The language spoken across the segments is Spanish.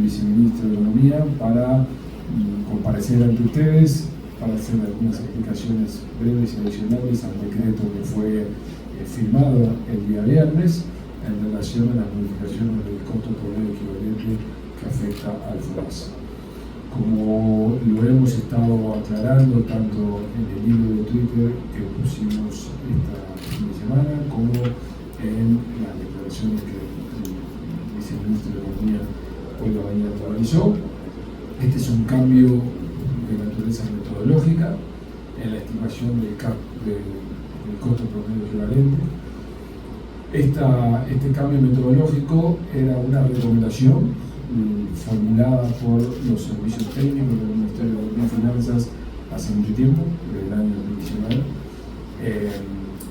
viceministro de Economía para comparecer ante ustedes, para hacer algunas explicaciones breves y adicionales al decreto que fue firmado el día viernes en relación a las modificaciones del costo promedio equivalente que afecta al FONASA. Como lo hemos estado aclarando tanto en el hilo de Twitter que pusimos esta fin de semana, como en las declaraciones que el viceministro de Economía hoy la mañana realizó, este es un cambio de naturaleza metodológica en la estimación del costo promedio equivalente. Este cambio metodológico era una recomendación formulada por los servicios técnicos del Ministerio de Finanzas hace mucho tiempo, desde el año 2019,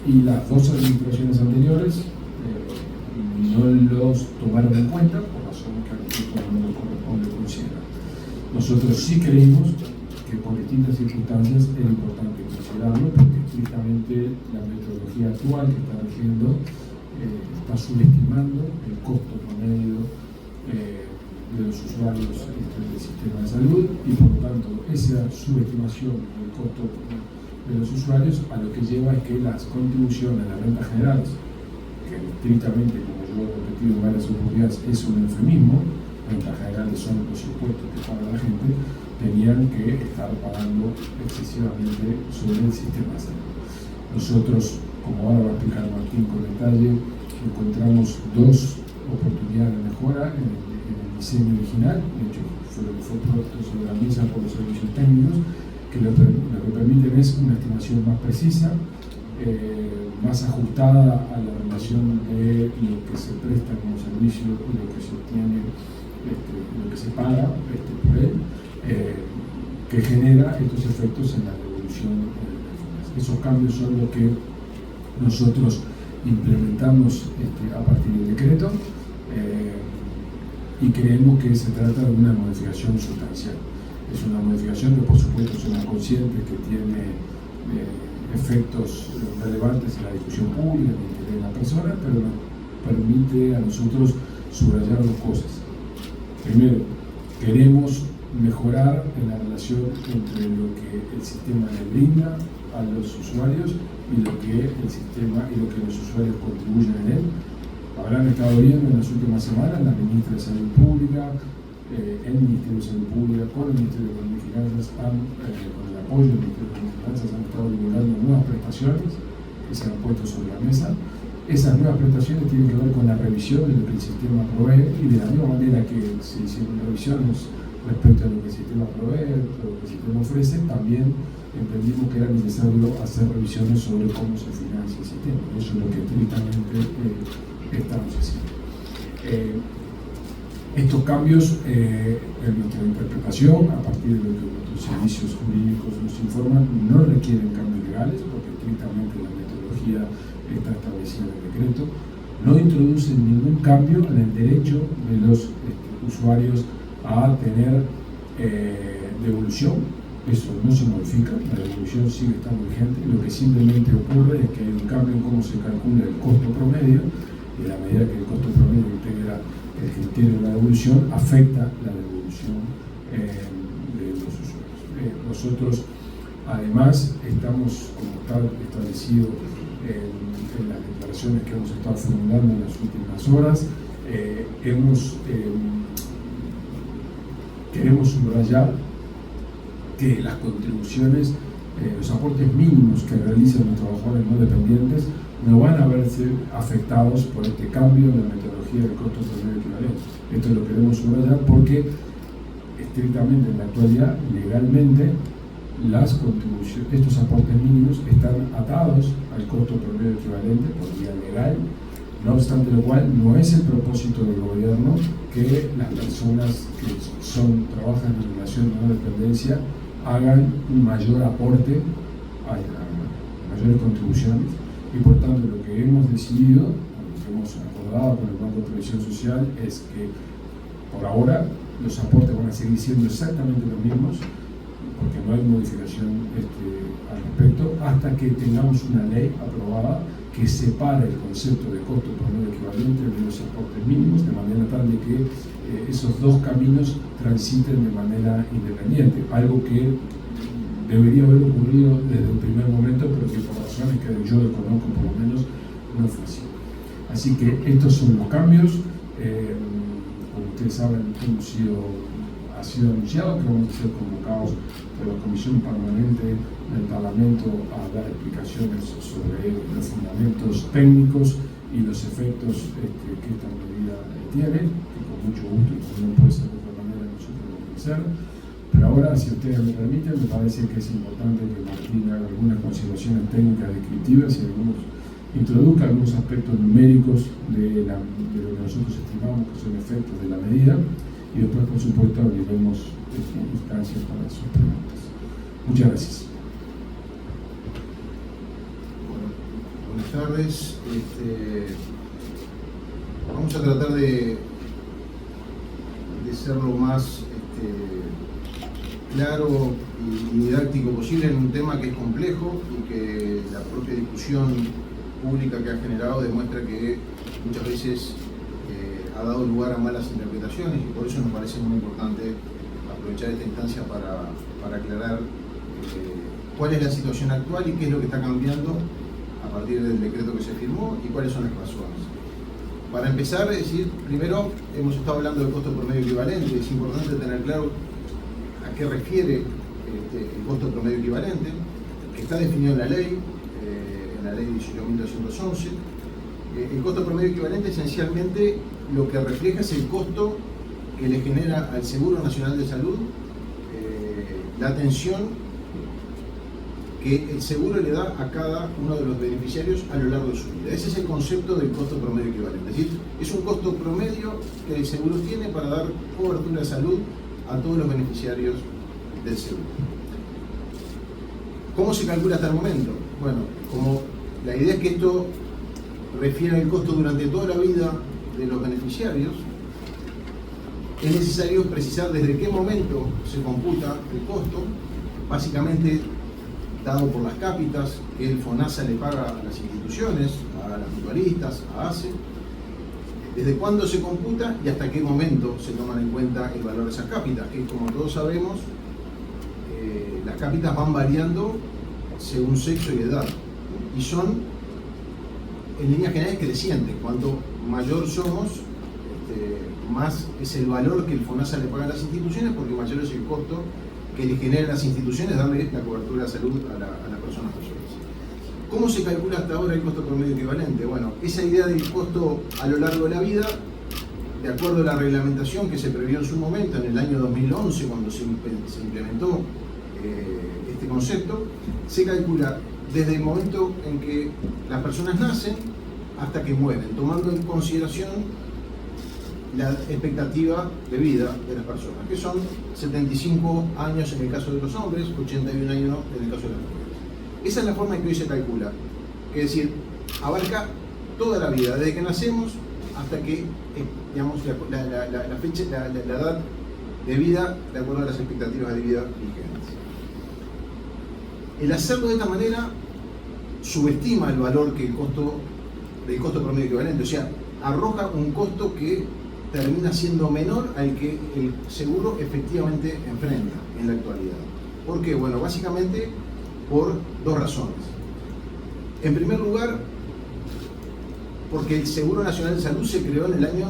y las dos administraciones anteriores no los tomaron en cuenta por razones que a nosotros no nos corresponde considerar. Nosotros sí creímos que por distintas circunstancias era importante considerarlo, porque estrictamente la metodología actual que está rigiendo está subestimando el costo promedio de los usuarios del sistema de salud, y por lo tanto esa subestimación del costo de los usuarios a lo que lleva es que las contribuciones a las rentas generales, que estrictamente, como yo he repetido en varias oportunidades, es un eufemismo, rentas generales son los impuestos que paga la gente, tenían que estar pagando excesivamente sobre el sistema de salud. Nosotros, como ahora va a explicar Martín con detalle, encontramos dos oportunidades de mejora en el diseño original. De hecho, fue lo que fue puesto sobre la mesa por los servicios técnicos, que lo que permiten es una estimación más precisa, más ajustada a la relación de lo que se presta como servicio y lo que se obtiene, lo que se paga por él, que genera estos efectos en la devolución de las. Esos cambios son los que nosotros implementamos a partir del decreto, y creemos que se trata de una modificación sustancial. Es una modificación que, por supuesto, somos conscientes que tiene efectos relevantes en la discusión pública, en el interés de la persona, pero nos permite a nosotros subrayar dos cosas. Primero, queremos mejorar en la relación entre lo que el sistema le brinda a los usuarios y lo que el sistema y lo que los usuarios contribuyen en él. Habrán estado viendo en las últimas semanas la ministra de Salud Pública, el Ministerio de Salud Pública, con el Ministerio de Economía y Finanzas, con el apoyo del Ministerio de Economía y Finanzas, han estado divulgando nuevas prestaciones que se han puesto sobre la mesa. Esas nuevas prestaciones tienen que ver con la revisión de lo que el sistema provee, y de la misma manera que se hicieron revisiones respecto a lo que el sistema provee, a lo que el sistema ofrece, también entendimos que era necesario hacer revisiones sobre cómo se financia el sistema. Eso es lo que estrictamente estamos haciendo. Estos cambios, en nuestra interpretación, a partir de lo que nuestros servicios jurídicos nos informan, no requieren cambios legales, porque estrictamente la metodología está establecida en el decreto, no introducen ningún cambio en el derecho de los usuarios a tener devolución. Eso no se modifica, la devolución sigue estando vigente. Lo que simplemente ocurre es que hay un cambio en cómo se calcula el costo promedio, y a la medida que el costo promedio integra el criterio de la devolución, afecta la devolución de los usuarios. Nosotros, además, estamos, como está establecido en las declaraciones que hemos estado formulando en las últimas horas, queremos subrayar que las contribuciones, los aportes mínimos que realizan los trabajadores no dependientes no van a verse afectados por este cambio en la metodología del costo promedio equivalente. Esto lo queremos subrayar porque estrictamente en la actualidad, legalmente, las contribuciones, estos aportes mínimos están atados al costo promedio equivalente por vía legal. No obstante lo cual, no es el propósito del gobierno que las personas que trabajan en relación de no dependencia hagan un mayor aporte, mayores contribuciones, y por tanto lo que hemos decidido, lo que hemos acordado con el Banco de Previsión Social, es que por ahora los aportes van a seguir siendo exactamente los mismos, porque no hay modificación al respecto, hasta que tengamos una ley aprobada que separe el concepto de costo promedio equivalente de los aportes mínimos, de manera tal de que esos dos caminos transiten de manera independiente, algo que debería haber ocurrido desde el primer momento, pero que por razones que yo desconozco por lo menos no fue así. Así que estos son los cambios. Como ustedes saben, ha sido anunciado que vamos a ser convocados por la Comisión Permanente del Parlamento a dar explicaciones sobre los fundamentos técnicos y los efectos que esta medida tiene, que con mucho gusto, y como no puede ser de otra manera, nosotros lo vamos a hacer. Pero ahora, si ustedes me permiten, me parece que es importante que Martín haga algunas consideraciones técnicas descriptivas y introduzca algunos aspectos numéricos de lo que nosotros estimamos que son efectos de la medida, y después, por supuesto, abriremos instancias para sus preguntas. Muchas gracias. Bueno, buenas tardes. Vamos a tratar de ser lo más claro y didáctico posible en un tema que es complejo y que la propia discusión pública que ha generado demuestra que muchas veces ha dado lugar a malas interpretaciones, y por eso nos parece muy importante aprovechar esta instancia para aclarar cuál es la situación actual y qué es lo que está cambiando a partir del decreto que se firmó y cuáles son las razones. Para empezar, es decir, primero hemos estado hablando del costo promedio equivalente. Es importante tener claro a qué refiere el costo promedio equivalente, que está definido en la ley 18.211. El costo promedio equivalente esencialmente lo que refleja es el costo que le genera al Seguro Nacional de Salud la atención que el seguro le da a cada uno de los beneficiarios a lo largo de su vida. Ese es el concepto del costo promedio equivalente. Es decir, es un costo promedio que el seguro tiene para dar cobertura de salud a todos los beneficiarios del seguro. ¿Cómo se calcula hasta el momento? Bueno, como la idea es que esto refiere al costo durante toda la vida de los beneficiarios, es necesario precisar desde qué momento se computa el costo, básicamente dado por las cápitas que el FONASA le paga a las instituciones, a las mutualistas, a ACE, desde cuándo se computa y hasta qué momento se toman en cuenta el valor de esas cápitas, que como todos sabemos, las cápitas van variando según sexo y edad, y son en líneas generales crecientes. Cuanto mayor somos, más es el valor que el FONASA le paga a las instituciones, porque mayor es el costo que le generan las instituciones darle la cobertura de salud a las personas mayores. ¿Cómo se calcula hasta ahora el costo promedio equivalente? Bueno, esa idea del costo a lo largo de la vida, de acuerdo a la reglamentación que se previó en su momento, en el año 2011, cuando se implementó este concepto, se calcula desde el momento en que las personas nacen hasta que mueren, tomando en consideración la expectativa de vida de las personas, que son 75 años en el caso de los hombres, 81 años en el caso de las mujeres. Esa es la forma en que hoy se calcula, es decir, abarca toda la vida, desde que nacemos hasta que, digamos, la fecha, la edad de vida de acuerdo a las expectativas de vida vigentes. El hacerlo de esta manera subestima el valor que el costo promedio equivalente, o sea, arroja un costo que termina siendo menor al que el seguro efectivamente enfrenta en la actualidad. ¿Por qué? Bueno, básicamente por dos razones. En primer lugar, porque el Seguro Nacional de Salud se creó en el año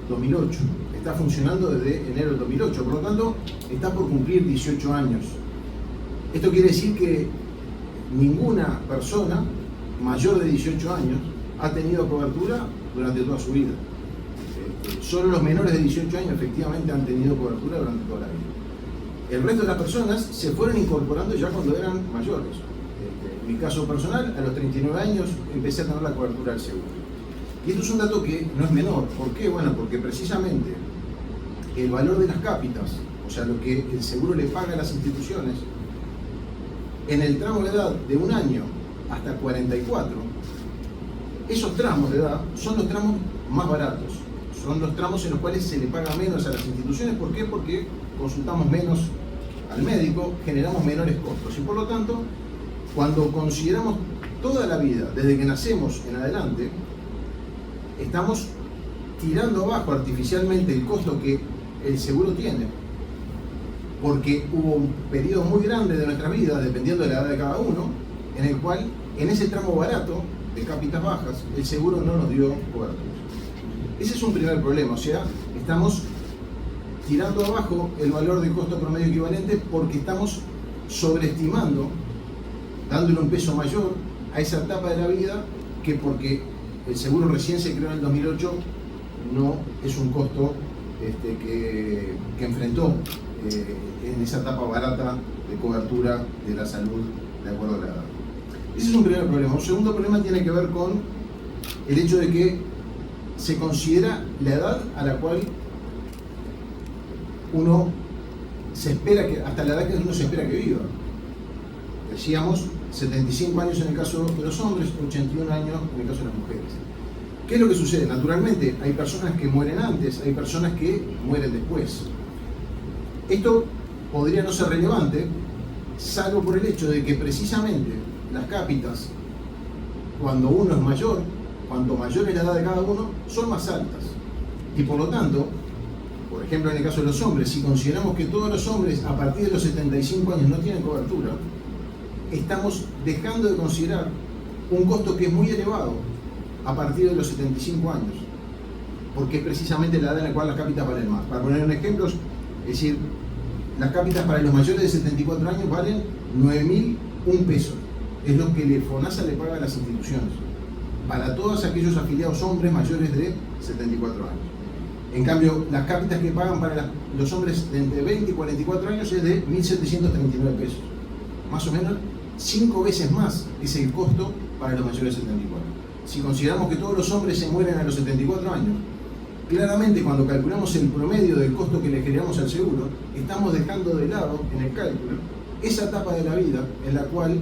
2008, está funcionando desde enero del 2008, por lo tanto está por cumplir 18 años. Esto quiere decir que ninguna persona mayor de 18 años ha tenido cobertura durante toda su vida. Solo los menores de 18 años efectivamente han tenido cobertura durante toda la vida. El resto de las personas se fueron incorporando ya cuando eran mayores. En mi caso personal, a los 39 años empecé a tener la cobertura del seguro. Y esto es un dato que no es menor. ¿Por qué? Bueno, porque precisamente el valor de las cápitas, o sea, lo que el seguro le paga a las instituciones, en el tramo de edad de 1 año hasta 44, esos tramos de edad son los tramos más baratos. Son los tramos en los cuales se le paga menos a las instituciones. ¿Por qué? Porque consultamos menos al médico, generamos menores costos. Y por lo tanto, cuando consideramos toda la vida, desde que nacemos en adelante, estamos tirando abajo artificialmente el costo que el seguro tiene, porque hubo un periodo muy grande de nuestra vida, dependiendo de la edad de cada uno, en el cual, en ese tramo barato de cápitas bajas, el seguro no nos dio cobertura. Ese es un primer problema, o sea, estamos tirando abajo el valor del costo promedio equivalente porque estamos sobreestimando, dándole un peso mayor a esa etapa de la vida que porque el seguro recién se creó en el 2008 no es un costo que enfrentó en esa etapa barata de cobertura de la salud de acuerdo a la edad. Ese es un primer problema. Un segundo problema tiene que ver con el hecho de que se considera la edad a la cual uno se espera que, hasta la edad que uno se espera que viva. Decíamos 75 años en el caso de los hombres, 81 años en el caso de las mujeres. ¿Qué es lo que sucede? Naturalmente, hay personas que mueren antes, hay personas que mueren después. Esto podría no ser relevante, salvo por el hecho de que precisamente las cápitas, cuando uno es mayor, cuanto mayor es la edad de cada uno, son más altas. Y por lo tanto, por ejemplo en el caso de los hombres, si consideramos que todos los hombres a partir de los 75 años no tienen cobertura, estamos dejando de considerar un costo que es muy elevado a partir de los 75 años, porque es precisamente la edad en la cual las cápitas valen más. Para poner un ejemplo, es decir, las cápitas para los mayores de 74 años valen 9.001 pesos. Es lo que el FONASA le paga a las instituciones, para todos aquellos afiliados hombres mayores de 74 años. En cambio, las cápitas que pagan para los hombres de entre 20 y 44 años es de 1.739 pesos. Más o menos 5 veces más es el costo para los mayores de 74. Si consideramos que todos los hombres se mueren a los 74 años, claramente cuando calculamos el promedio del costo que le generamos al seguro, estamos dejando de lado en el cálculo esa etapa de la vida en la cual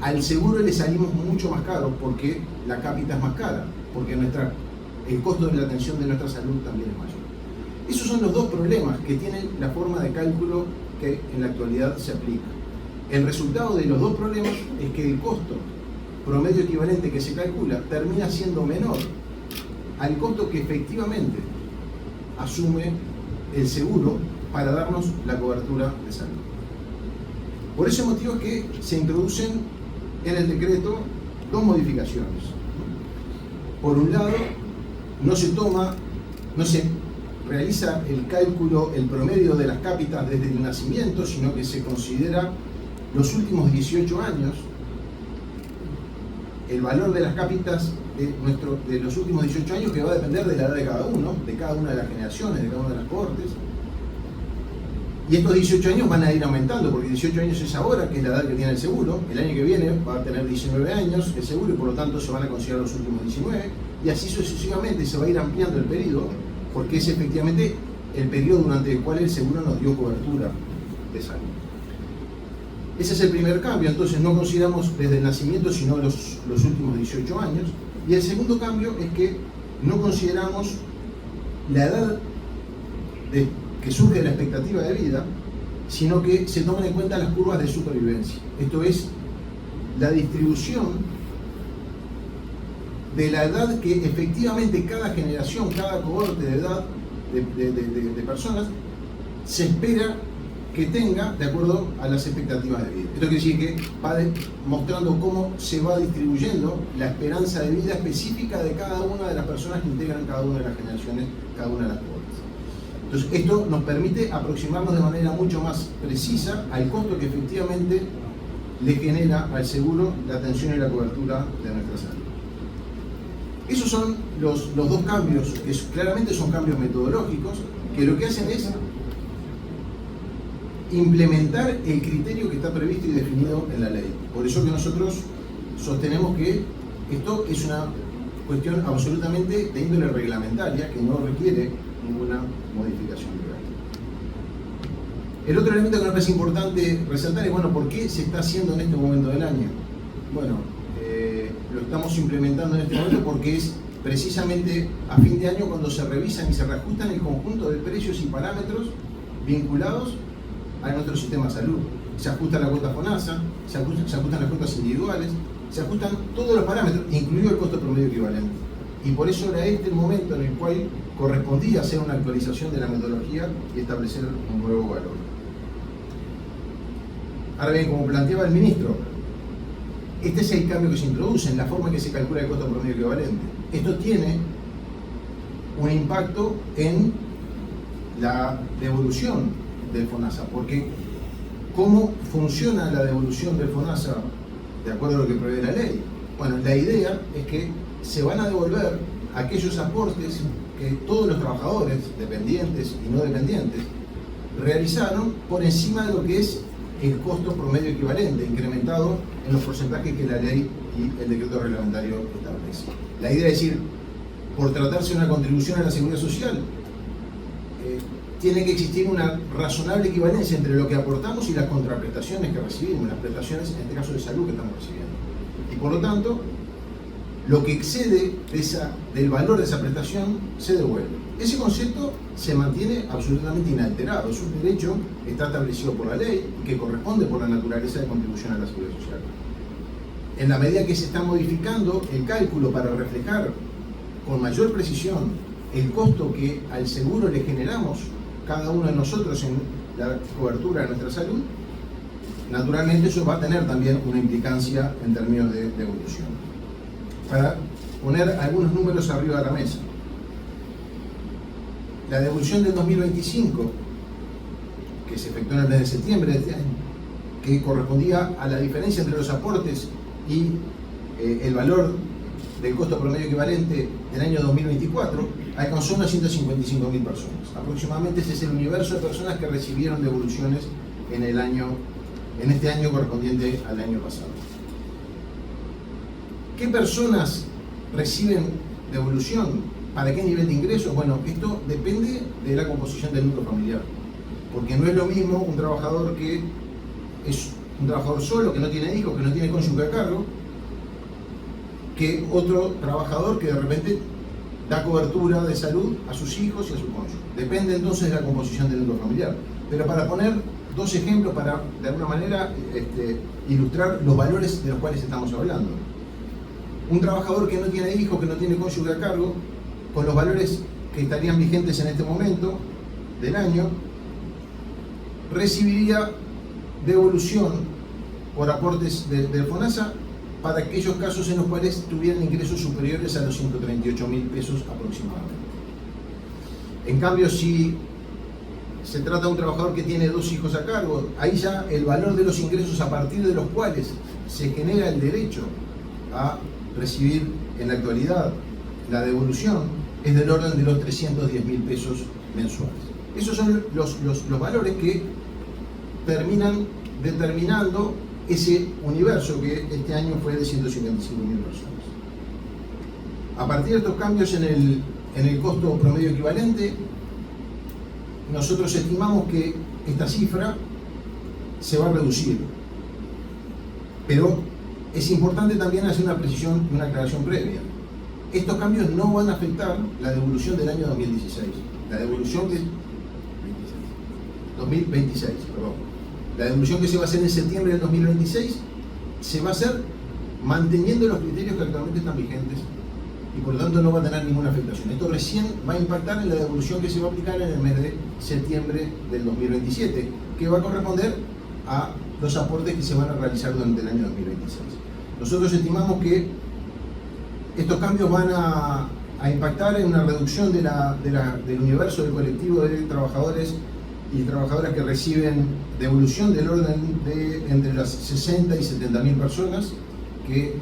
al seguro le salimos mucho más caro porque la cápita es más cara, porque el costo de la atención de nuestra salud también es mayor. Esos son los dos problemas que tienen la forma de cálculo que en la actualidad se aplica. El resultado de los dos problemas es que el costo promedio equivalente que se calcula termina siendo menor al costo que efectivamente asume el seguro para darnos la cobertura de salud. Por ese motivo es que se introducen en el decreto dos modificaciones. Por un lado, no se realiza el cálculo, el promedio de las cápitas desde el nacimiento, sino que se considera los últimos 18 años, el valor de las cápitas de los últimos 18 años, que va a depender de la edad de cada uno, de cada una de las generaciones, de cada una de las cohortes. Y estos 18 años van a ir aumentando, porque 18 años es ahora, que es la edad que tiene el seguro. El año que viene va a tener 19 años el seguro y por lo tanto se van a considerar los últimos 19. Y así sucesivamente se va a ir ampliando el periodo, porque es efectivamente el periodo durante el cual el seguro nos dio cobertura de salud. Ese es el primer cambio, entonces no consideramos desde el nacimiento sino los últimos 18 años. Y el segundo cambio es que no consideramos la edad que surge de la expectativa de vida, sino que se toman en cuenta las curvas de supervivencia. Esto es la distribución de la edad que efectivamente cada generación, cada cohorte de edad de personas se espera que tenga de acuerdo a las expectativas de vida. Esto quiere decir que va mostrando cómo se va distribuyendo la esperanza de vida específica de cada una de las personas que integran cada una de las generaciones, cada una de las cohortes. Entonces, esto nos permite aproximarnos de manera mucho más precisa al costo que efectivamente le genera al seguro la atención y la cobertura de nuestra salud. Esos son los dos cambios, que claramente son cambios metodológicos, que lo que hacen es implementar el criterio que está previsto y definido en la ley. Por eso que nosotros sostenemos que esto es una cuestión absolutamente de índole reglamentaria, que no requiere ninguna modificación legal. El otro elemento que nos parece importante resaltar es, bueno, ¿por qué se está haciendo en este momento del año? Bueno, lo estamos implementando en este momento porque es precisamente a fin de año cuando se revisan y se reajustan el conjunto de precios y parámetros vinculados a nuestro sistema de salud. Se ajusta la cuota FONASA, se ajustan las cuotas individuales, se ajustan todos los parámetros, incluido el costo promedio equivalente. Y por eso era este el momento en el cual correspondía hacer una actualización de la metodología y establecer un nuevo valor. Ahora bien, como planteaba el ministro, este es el cambio que se introduce en la forma en que se calcula el costo promedio equivalente. Esto tiene un impacto en la devolución del FONASA, porque ¿cómo funciona la devolución del FONASA de acuerdo a lo que prevé la ley? Bueno, la idea es que se van a devolver aquellos aportes que todos los trabajadores, dependientes y no dependientes, realizaron por encima de lo que es el costo promedio equivalente, incrementado en los porcentajes que la ley y el decreto reglamentario establece. La idea es decir, por tratarse de una contribución a la seguridad social, tiene que existir una razonable equivalencia entre lo que aportamos y las contraprestaciones que recibimos, las prestaciones, en este caso de salud, que estamos recibiendo. Y por lo tanto, lo que excede del valor de esa prestación se devuelve. Ese concepto se mantiene absolutamente inalterado. Es un derecho que está establecido por la ley y que corresponde por la naturaleza de contribución a la seguridad social. En la medida que se está modificando el cálculo para reflejar con mayor precisión el costo que al seguro le generamos cada uno de nosotros en la cobertura de nuestra salud, naturalmente eso va a tener también una implicancia en términos de devolución. Para poner algunos números arriba de la mesa, la devolución del 2025, que se efectuó en el mes de septiembre de este año, que correspondía a la diferencia entre los aportes y el valor del costo promedio equivalente del año 2024, alcanzó unas 155.000 personas. Aproximadamente ese es el universo de personas que recibieron devoluciones en este año correspondiente al año pasado. ¿Qué personas reciben devolución? ¿Para qué nivel de ingresos? Bueno, esto depende de la composición del núcleo familiar, porque no es lo mismo un trabajador que es un trabajador solo, que no tiene hijos, que no tiene cónyuge a cargo, que otro trabajador que de repente da cobertura de salud a sus hijos y a su cónyuge. Depende entonces de la composición del núcleo familiar. Pero para poner dos ejemplos, para de alguna manera ilustrar los valores de los cuales estamos hablando. Un trabajador que no tiene hijos, que no tiene cónyuge a cargo, con los valores que estarían vigentes en este momento del año, recibiría devolución por aportes del FONASA para aquellos casos en los cuales tuvieran ingresos superiores a los 138.000 pesos aproximadamente. En cambio, si se trata de un trabajador que tiene 2 hijos a cargo, ahí ya el valor de los ingresos a partir de los cuales se genera el derecho a recibir en la actualidad la devolución es del orden de los 310.000 pesos mensuales. Esos son los valores que terminan determinando ese universo que este año fue de 155.000 personas. A partir de estos cambios en el costo promedio equivalente, nosotros estimamos que esta cifra se va a reducir. Pero es importante también hacer una precisión y una aclaración previa. Estos cambios no van a afectar la devolución del año 2016. La devolución que 2026, perdón. La devolución que se va a hacer en septiembre del 2026 se va a hacer manteniendo los criterios que actualmente están vigentes y por lo tanto no va a tener ninguna afectación. Esto recién va a impactar en la devolución que se va a aplicar en el mes de septiembre del 2027, que va a corresponder a los aportes que se van a realizar durante el año 2026. Nosotros estimamos que estos cambios van a impactar en una reducción del universo del colectivo de trabajadores y trabajadoras que reciben devolución del orden de entre las 60 y 70.000 personas que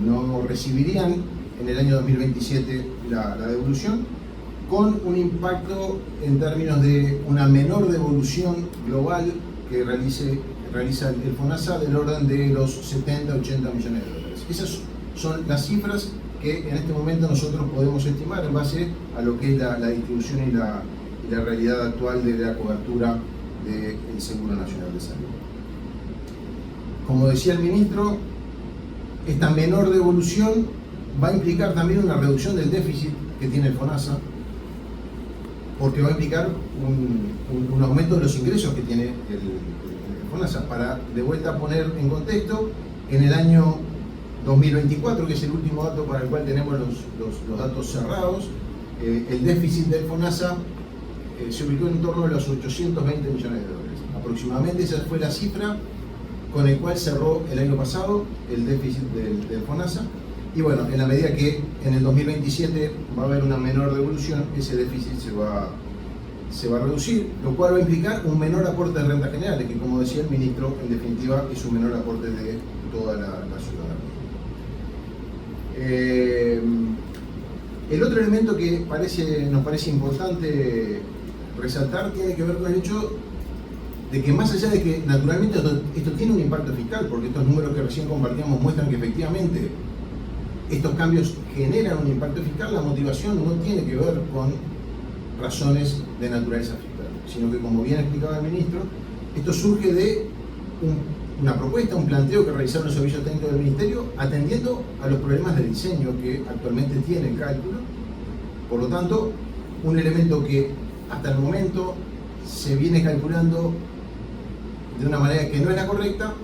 no recibirían en el año 2027 la devolución, con un impacto en términos de una menor devolución global que realiza el FONASA del orden de los 70 a 80 millones de dólares. Esas son las cifras que en este momento nosotros podemos estimar en base a lo que es la distribución y la realidad actual de la cobertura del Seguro Nacional de Salud. Como decía el ministro, esta menor devolución va a implicar también una reducción del déficit que tiene el FONASA, porque va a implicar un aumento de los ingresos que tiene el FONASA. Para de vuelta poner en contexto, en el año 2024, que es el último dato para el cual tenemos los datos cerrados, el déficit del FONASA se ubicó en torno a los 820 millones de dólares. Aproximadamente esa fue la cifra con el cual cerró el año pasado el déficit del FONASA. Y bueno, en la medida que en el 2027 va a haber una menor devolución, ese déficit se va a reducir, lo cual va a implicar un menor aporte de rentas generales, que como decía el ministro, en definitiva es un menor aporte de toda la ciudadanía. El otro elemento que nos parece importante resaltar tiene que ver con el hecho de que, más allá de que naturalmente esto tiene un impacto fiscal, porque estos números que recién compartíamos muestran que efectivamente estos cambios generan un impacto fiscal, la motivación no tiene que ver con razones de naturaleza fiscal, sino que, como bien explicaba el ministro, esto surge de una propuesta, un planteo que realizaron los servicios técnicos del Ministerio, atendiendo a los problemas de diseño que actualmente tiene el cálculo. Por lo tanto, un elemento que hasta el momento se viene calculando de una manera que no es la correcta,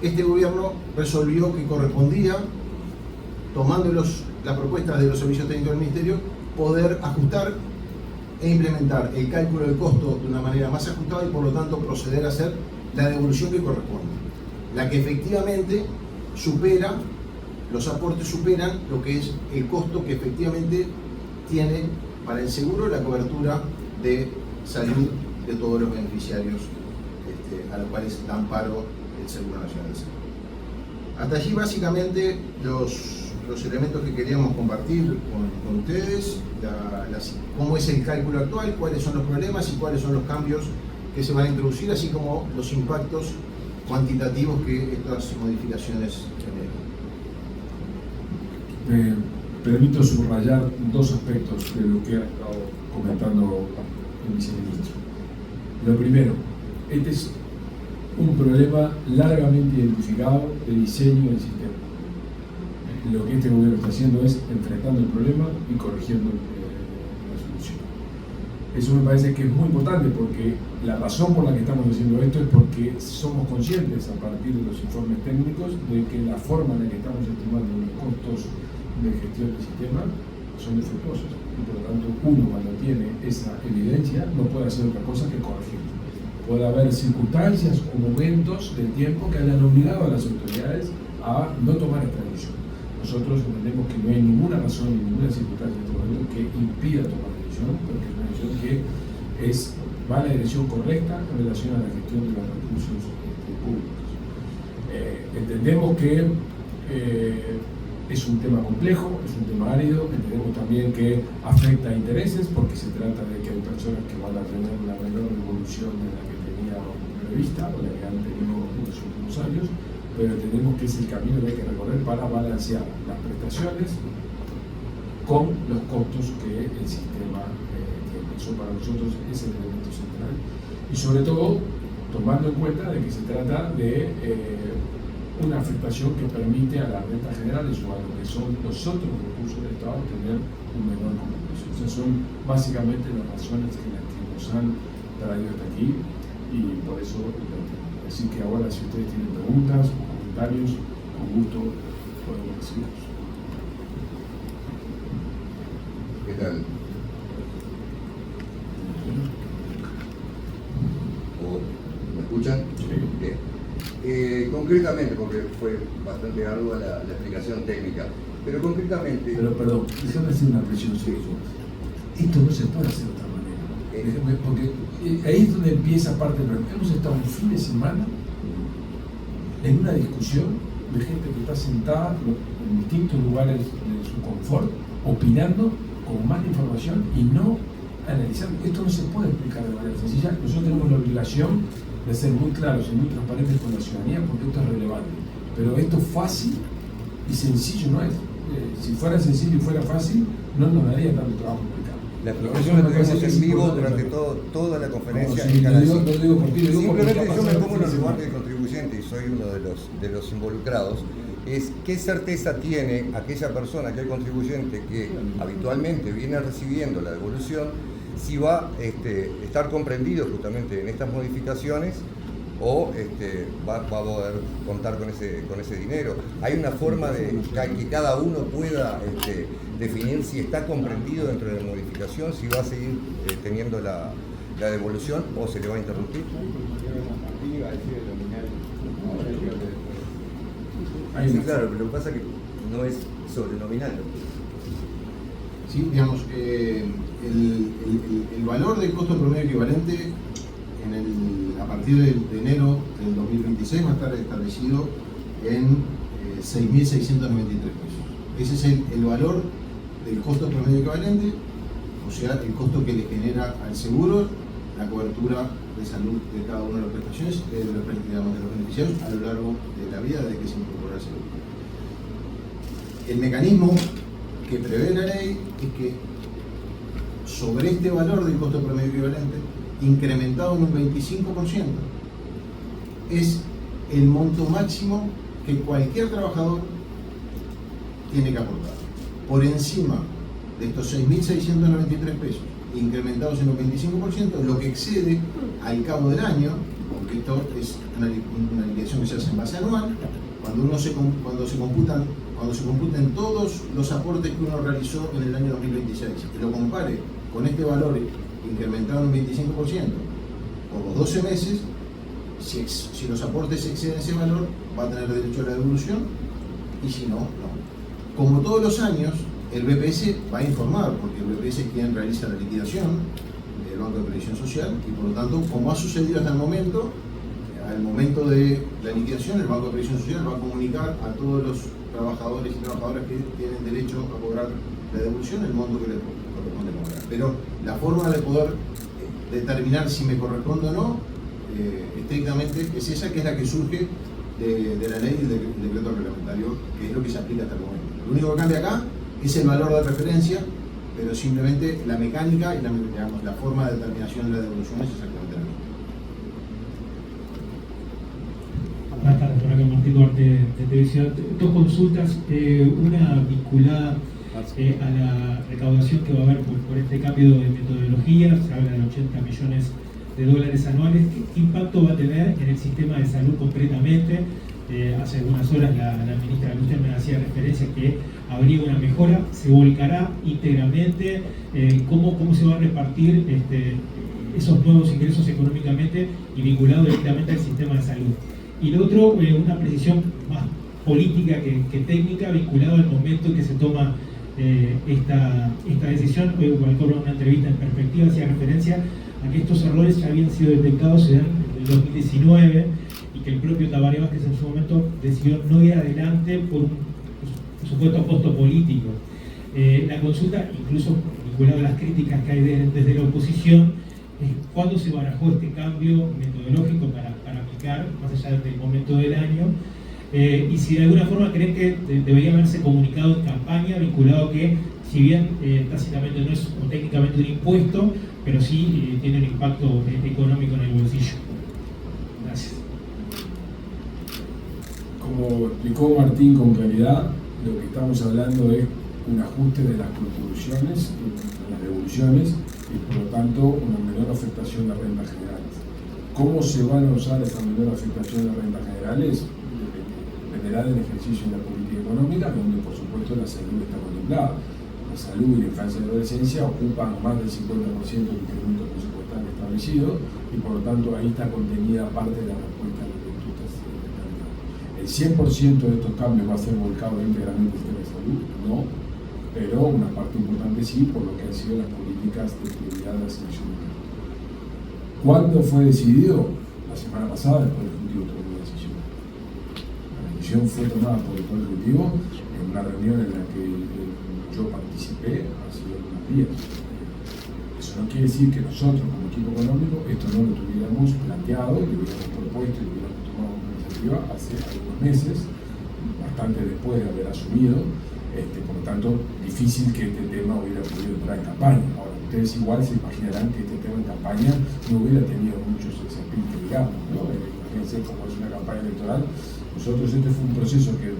este gobierno resolvió que correspondía, tomando las propuestas de los servicios técnicos del Ministerio, poder ajustar e implementar el cálculo del costo de una manera más ajustada y, por lo tanto, proceder a hacer la devolución que corresponde, la que efectivamente supera, los aportes superan lo que es el costo que efectivamente tiene para el seguro la cobertura de salud de todos los beneficiarios a los cuales da amparo el Seguro Nacional de Salud. Hasta allí básicamente los elementos que queríamos compartir con ustedes, cómo es el cálculo actual, cuáles son los problemas y cuáles son los cambios que se van a introducir, así como los impactos cuantitativos que estas modificaciones generan. Me permito subrayar dos aspectos de lo que ha estado comentando el viceministro. Lo primero, este es un problema largamente identificado de diseño del sistema. Lo que este gobierno está haciendo es enfrentando el problema y corrigiendo la solución. Eso me parece que es muy importante, porque la razón por la que estamos haciendo esto es porque somos conscientes, a partir de los informes técnicos, de que la forma en la que estamos estimando los costos de gestión del sistema son defectuosos. Y por lo tanto, uno, cuando tiene esa evidencia, no puede hacer otra cosa que corregir. Puede haber circunstancias o momentos del tiempo que hayan obligado a las autoridades a no tomar esta decisión. Nosotros entendemos que no hay ninguna razón ni ninguna circunstancia en este momento que impida tomar la decisión, porque es una decisión que va en la dirección correcta en relación a la gestión de los recursos públicos. Entendemos que es un tema complejo, es un tema árido, entendemos también que afecta a intereses, porque se trata de que hay personas que van a tener una menor evolución de la que teníamos prevista o la que han tenido en los últimos años, pero entendemos que es el camino que hay que recorrer para balancear las prestaciones con los costos que el sistema tiene. Eso para nosotros es el elemento central. Y sobre todo, tomando en cuenta de que se trata de una afectación que permite a las rentas generales o a lo que son los otros recursos del Estado tener un menor compromiso. Esas son básicamente las razones que nos han traído hasta aquí, y por eso lo entiendo. Así que ahora, si ustedes tienen preguntas o comentarios, con gusto podemos recibirlos. ¿Qué tal? ¿Me escuchan? Sí. Bien. Concretamente, porque fue bastante ardua la explicación técnica, pero concretamente... Pero perdón, déjame hacer una presión sobre eso. Esto no se puede hacer de otra manera. Porque ahí es donde empieza parte del problema. Hemos estado un fin de semana en una discusión de gente que está sentada en distintos lugares de su confort, opinando con más información y no analizando. Esto no se puede explicar de manera sencilla. Nosotros tenemos la obligación de ser muy claros y muy transparentes con la ciudadanía, porque esto es relevante. Pero esto fácil y sencillo no es. Si fuera sencillo y fuera fácil, no nos daría tanto trabajo explicar. La explicación la tenemos en vivo durante toda la conferencia. No, no digo por ti, simplemente yo me pongo en el lugar del contribuyente y soy uno de los involucrados. Es qué certeza tiene aquella persona, aquel contribuyente que habitualmente viene recibiendo la devolución, si va a estar comprendido justamente en estas modificaciones o va a poder contar con ese dinero. Hay una forma de que cada uno pueda definir si está comprendido dentro de la modificación, si va a seguir teniendo la devolución o se le va a interrumpir. Sí, claro, pero lo que pasa es que no es sobre nominal. Sí, digamos, el valor del costo promedio equivalente a partir de enero del 2026 va a estar establecido en 6.693 pesos. Ese es el valor del costo promedio equivalente, o sea, el costo que le genera al seguro la cobertura de salud de cada una de las prestaciones de los beneficiarios a lo largo de la vida desde que se incorpora el seguro. El mecanismo que prevé la ley es que sobre este valor del costo promedio equivalente, incrementado en un 25%, es el monto máximo que cualquier trabajador tiene que aportar. Por encima de estos 6.693 pesos, incrementados en un 25%, lo que excede al cabo del año, porque esto es una liquidación que se hace en base anual, cuando se computen todos los aportes que uno realizó en el año 2026 y lo compare con este valor incrementado en un 25% por los 12 meses, si los aportes exceden ese valor, va a tener derecho a la devolución, y si no, no. Como todos los años, el BPS va a informar, porque el BPS es quien realiza la liquidación del Banco de Previsión Social, y por lo tanto, como ha sucedido hasta el momento, al momento de la liquidación, el Banco de Previsión Social va a comunicar a todos los trabajadores y trabajadoras que tienen derecho a cobrar la devolución el monto que les corresponde cobrar. Pero la forma de poder determinar si me corresponde o no, estrictamente es esa, que es la que surge de la ley y del decreto reglamentario, que es lo que se aplica hasta el momento. Lo único que cambia acá es el valor de referencia, pero simplemente la mecánica y la forma de determinación de la devolución es exactamente la misma. Buenas tardes, por acá Martín Duarte de Televisión. Dos consultas, una vinculada a la recaudación que va a haber por este cambio de metodología. Se habla de 80 millones de dólares anuales. ¿Qué impacto va a tener en el sistema de salud concretamente? Hace algunas horas la ministra Lustén me hacía referencia que habría una mejora. ¿Se volcará íntegramente? ¿Cómo se va a repartir esos nuevos ingresos económicamente y vinculados directamente al sistema de salud? Y lo otro, una precisión más política que técnica, vinculado al momento en que se toma esta decisión. En una entrevista en Perspectiva hacía referencia a que estos errores ya habían sido detectados en el 2019 y que el propio Tabaré Vázquez en su momento decidió no ir adelante por un supuesto costo político. La consulta, incluso vinculado a las críticas que hay desde la oposición, es cuándo se barajó este cambio metodológico para aplicar, más allá del momento del año, y si de alguna forma creen que debería haberse comunicado en campaña, vinculado que, si bien tácitamente no es o técnicamente un impuesto, pero sí tiene un impacto económico en el bolsillo. Gracias. Como explicó Martín con claridad, lo que estamos hablando es un ajuste de las contribuciones, de las devoluciones, y por lo tanto una menor afectación de rentas generales. ¿Cómo se van a usar esa menor afectación de rentas generales? Dependerá del ejercicio de la política económica, donde por supuesto la salud está contemplada. La salud y la infancia y la adolescencia ocupan más del 50% del incremento presupuestal establecido, y por lo tanto ahí está contenida parte de la respuesta a lo que tú estás planteando. ¿El 100% de estos cambios va a ser volcado íntegramente al sistema de salud? No, pero una parte importante sí, por lo que han sido las políticas de prioridad de la selección de mercado. ¿Cuándo fue decidido? La semana pasada, el Poder Ejecutivo tomó una decisión. La decisión fue tomada por el Poder Ejecutivo en una reunión en la que yo participé hace algunos días. Eso no quiere decir que nosotros, como equipo económico, esto no lo tuviéramos planteado y lo hubiéramos propuesto y lo hubiéramos tomado como iniciativa hace algunos meses, bastante después de haber asumido. Por lo tanto, difícil que este tema hubiera podido entrar en campaña. Ahora, ustedes igual se imaginarán que este tema en campaña no hubiera tenido muchos exapientes, digamos, ¿no? Imagínense cómo es una campaña electoral. Nosotros, este fue un proceso que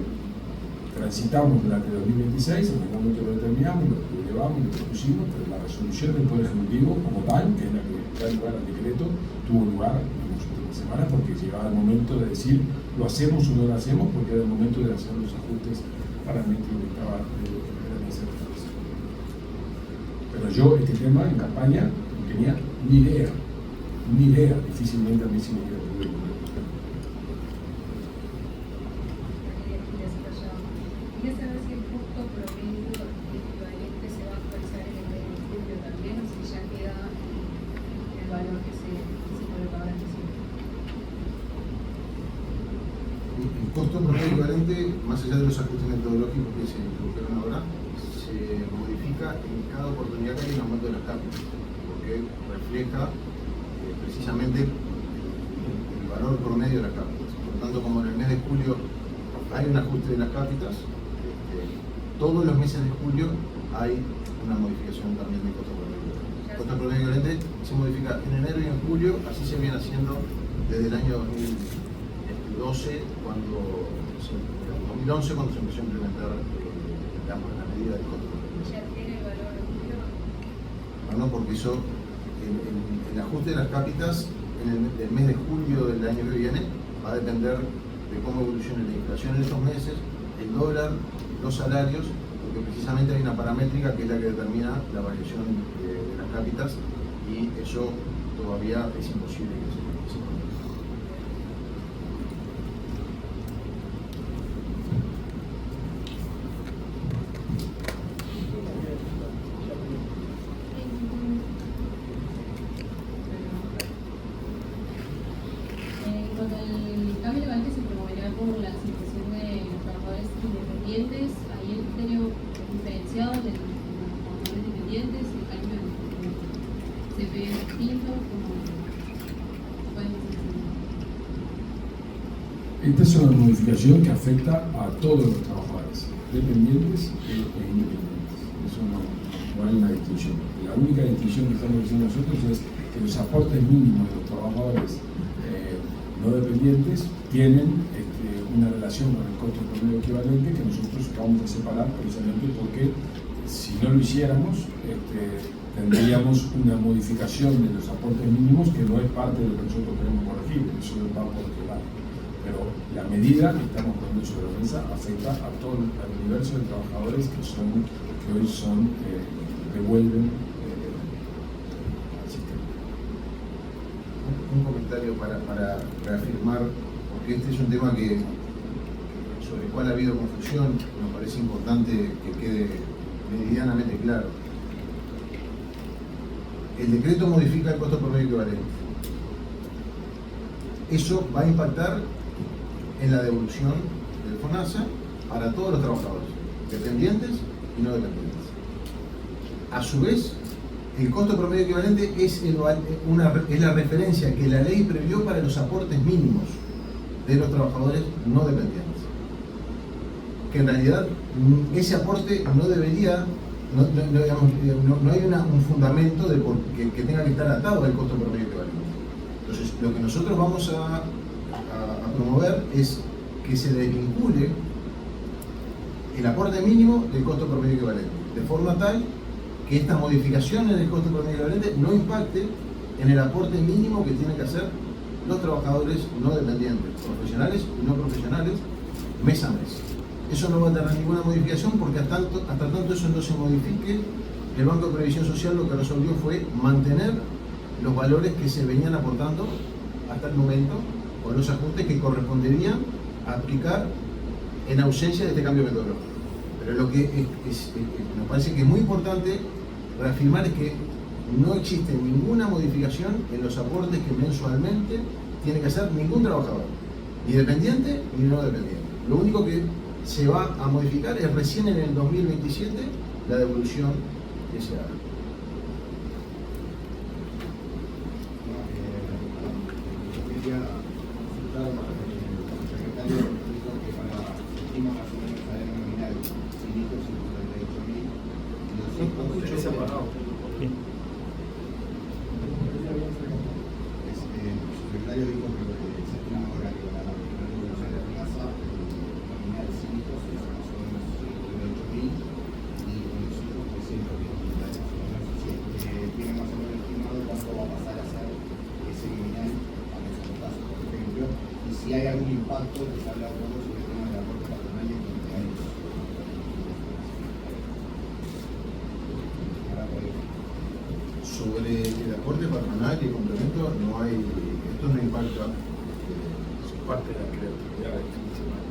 transitamos durante el 2026, en el momento que lo determinamos, lo elevamos, lo propusimos, pero la resolución del Poder Ejecutivo como tal, que es la que da lugar al decreto, tuvo lugar en las últimas semanas porque llegaba el momento de decir lo hacemos o no lo hacemos, porque era el momento de hacer los ajustes para el metro que estaba en ese proceso. Pero yo este tema en campaña no tenía ni idea, difícilmente a mí se me hubiera podido ocurrir. Quería saber si el costo promedio equivalente se va a actualizar en el mes de julio también, o si ya queda el valor que se puede pagar en diciembre. El costo promedio equivalente, más allá de los ajustes metodológicos que se introdujeron ahora, se modifica en cada oportunidad que hay un aumento de las cápitas, porque refleja precisamente el valor promedio de las cápitas. Por tanto, como en el mes de julio hay un ajuste de las cápitas, todos los meses de julio hay una modificación también del costo promedio. El costo promedio equivalente se modifica en enero y en julio, así se viene haciendo desde el año 2011, cuando se empezó a implementar la medida del costo promedio. ¿Ya tiene el valor de julio? No, porque eso, el ajuste de las cápitas en el mes de julio del año que viene va a depender de cómo evolucione la inflación en estos meses, el dólar, los salarios, porque precisamente hay una paramétrica que es la que determina la variación de las cápitas y eso todavía es imposible que se conozca. Cuando el cambio legal que se promoverá por la situación de los trabajadores independientes, ahí el criterio diferenciado de los trabajadores independientes, el cambio se ve distinto, como pueden decir. Esta es una modificación que afecta a todos los trabajadores, dependientes e independientes. Eso no hay una distinción. La única distinción que estamos diciendo nosotros es que los aportes mínimos de los trabajadores no dependientes tienen una relación con el costo promedio equivalente que nosotros vamos a separar precisamente porque si no lo hiciéramos tendríamos una modificación de los aportes mínimos que no es parte de lo que nosotros queremos corregir, eso va por otro lado. Pero la medida que estamos poniendo sobre la mesa afecta a todo el universo de trabajadores que hoy devuelven al sistema. Un comentario para reafirmar, porque este es un tema sobre el cual ha habido confusión, nos parece importante que quede meridianamente claro. El decreto modifica el costo promedio equivalente. Eso va a impactar en la devolución del FONASA para todos los trabajadores, dependientes y no dependientes. A su vez, el costo promedio equivalente es la referencia que la ley previó para los aportes mínimos de los trabajadores no dependientes. Que en realidad ese aporte no debería, no hay un fundamento de que tenga que estar atado al costo promedio equivalente. Entonces, lo que nosotros vamos a promover es que se desvincule el aporte mínimo del costo promedio equivalente, de forma tal que esta modificación en el costo promedio equivalente no impacte en el aporte mínimo que tienen que hacer los trabajadores no dependientes, profesionales y no profesionales, mes a mes. Eso no va a tener ninguna modificación porque hasta tanto eso no se modifique, el Banco de Previsión Social lo que resolvió fue mantener los valores que se venían aportando hasta el momento con los ajustes que corresponderían aplicar en ausencia de este cambio metodológico. Pero lo que nos parece que es muy importante reafirmar es que no existe ninguna modificación en los aportes que mensualmente tiene que hacer ningún trabajador, ni dependiente ni no dependiente. Lo único que se va a modificar es recién en el 2027 la devolución que se haga. Quería consultar el secretario dijo que para última más o menos salario nominal 558.000 y los separado. El secretario dijo que se estima ahora que van a reducir la plaza nominal 5 se si hay algún impacto que se habla un poco sobre el tema del aporte patronal y el cumpleaños. Sobre el aporte patronal y el complemento, no hay, esto no impacta, Es parte de la creatividad del fin de semana.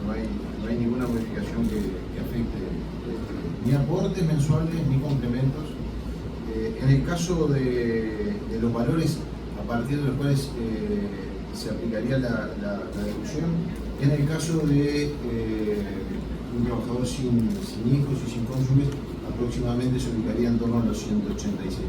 no hay ninguna modificación que afecte ni aportes mensuales ni complementos. En el caso de los valores a partir de los cuales se aplicaría la deducción, en el caso de un trabajador sin hijos y sin cónyuges, aproximadamente se ubicaría en torno a los 186.000 pesos.